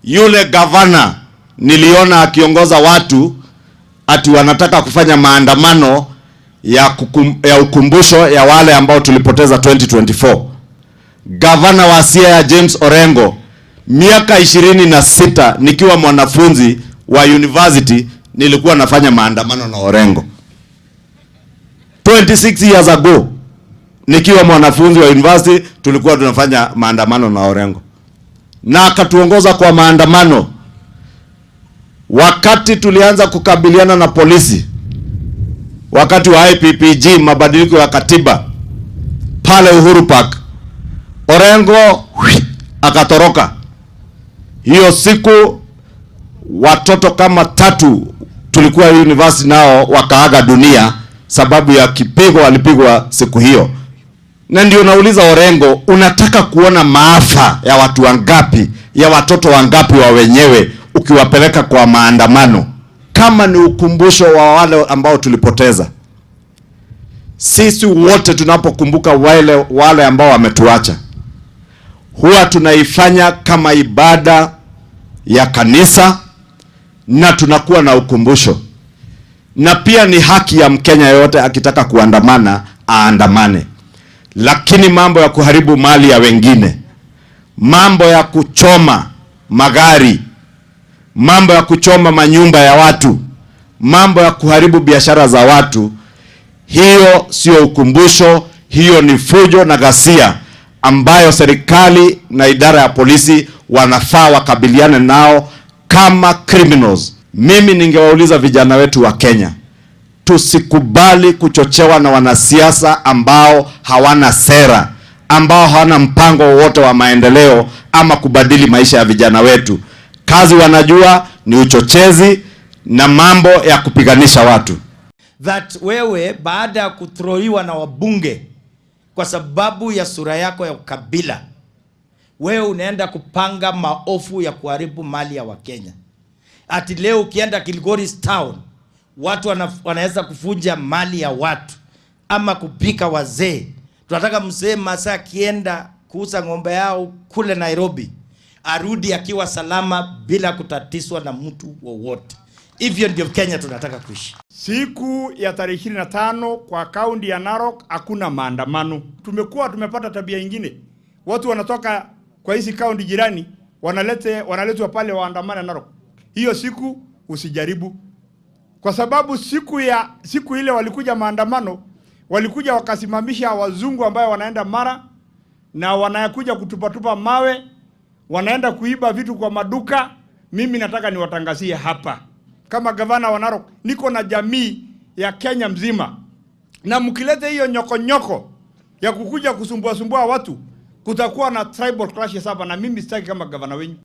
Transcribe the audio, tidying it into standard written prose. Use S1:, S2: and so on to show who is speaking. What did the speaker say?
S1: Yule gavana niliona akiongoza watu ati wanataka kufanya maandamano ya ukumbusho ya wale ambao tulipoteza 2024. Gavana wa Siaya James Orengo, miaka 26 nikiwa mwanafunzi wa university nilikuwa nafanya maandamano na Orengo. 26 years ago nikiwa mwanafunzi wa university tulikuwa tunafanya maandamano na Orengo, na akatuongoza kwa maandamano. Wakati tulianza kukabiliana na polisi, wakati wa IPPG, mabadiliko ya katiba pale Uhuru Park, Orengo akatoroka. Hiyo siku watoto kama 3 tulikuwa university nao wakaaga dunia sababu ya kipigo walipigwa siku hiyo. Na ndio nauliza Orengo, unataka kuona maafa ya watu wangapi, ya watoto wangapi wa wenyewe ukiwapeleka kwa maandamano kama ni ukumbusho wa wale ambao tulipoteza? Sisi wote tunapokumbuka wale ambao wametuacha, huwa tunaifanya kama ibada ya kanisa na tunakuwa na ukumbusho. Na pia ni haki ya Mkenya yote akitaka kuandamana aandamane. Lakini mambo ya kuharibu mali ya wengine, mambo ya kuchoma magari, mambo ya kuchoma manyumba ya watu, mambo ya kuharibu biashara za watu, hiyo sio ukumbusho, hiyo ni fujo na ghasia ambayo serikali na idara ya polisi wanafaa wakabiliane nao kama criminals. Mimi ningewauliza vijana wetu wa Kenya, tusikubali kuchochewa na wanasiasa ambao hawana sera, ambao hawana mpango wowote wa maendeleo ama kubadili maisha ya vijana wetu. Kazi wanajua ni uchochezi na mambo ya kupiganisha watu.
S2: That wewe baada ya kuthroiwa na wabunge kwa sababu ya sura yako ya ukabila, wewe unaenda kupanga maofu ya kuharibu mali ya Wakenya. Ati leo ukienda Kilgoris Town, watu wanaweza kuvunja mali ya watu ama kupika wazee. Tunataka mzee Masaa akienda kuuza ng'ombe yao kule Nairobi arudi akiwa salama bila kutatizwa na mtu wowote. Hivyo ndio Kenya tunataka kuishi.
S3: Siku ya tarehe 25 kwa kaunti ya Narok hakuna maandamano. Tumepata tabia nyingine. Watu wanatoka kwa hizi kaunti jirani wanaletwa pale waandamana Narok. Hiyo siku usijaribu. Kwa sababu siku ile walikuja maandamano, walikuja wakasimamisha wazungu ambao wanaenda Mara na wanakuja kutupatupa mawe, wanaenda kuiba vitu kwa maduka. Mimi nataka niwatangazie hapa, kama gavana wa Narok, niko na jamii ya Kenya mzima, na mkilete hiyo nyoko ya kukuja kusumbua watu, kutakuwa na tribal clashes hapa, na mimi sitaki kama gavana wenyu.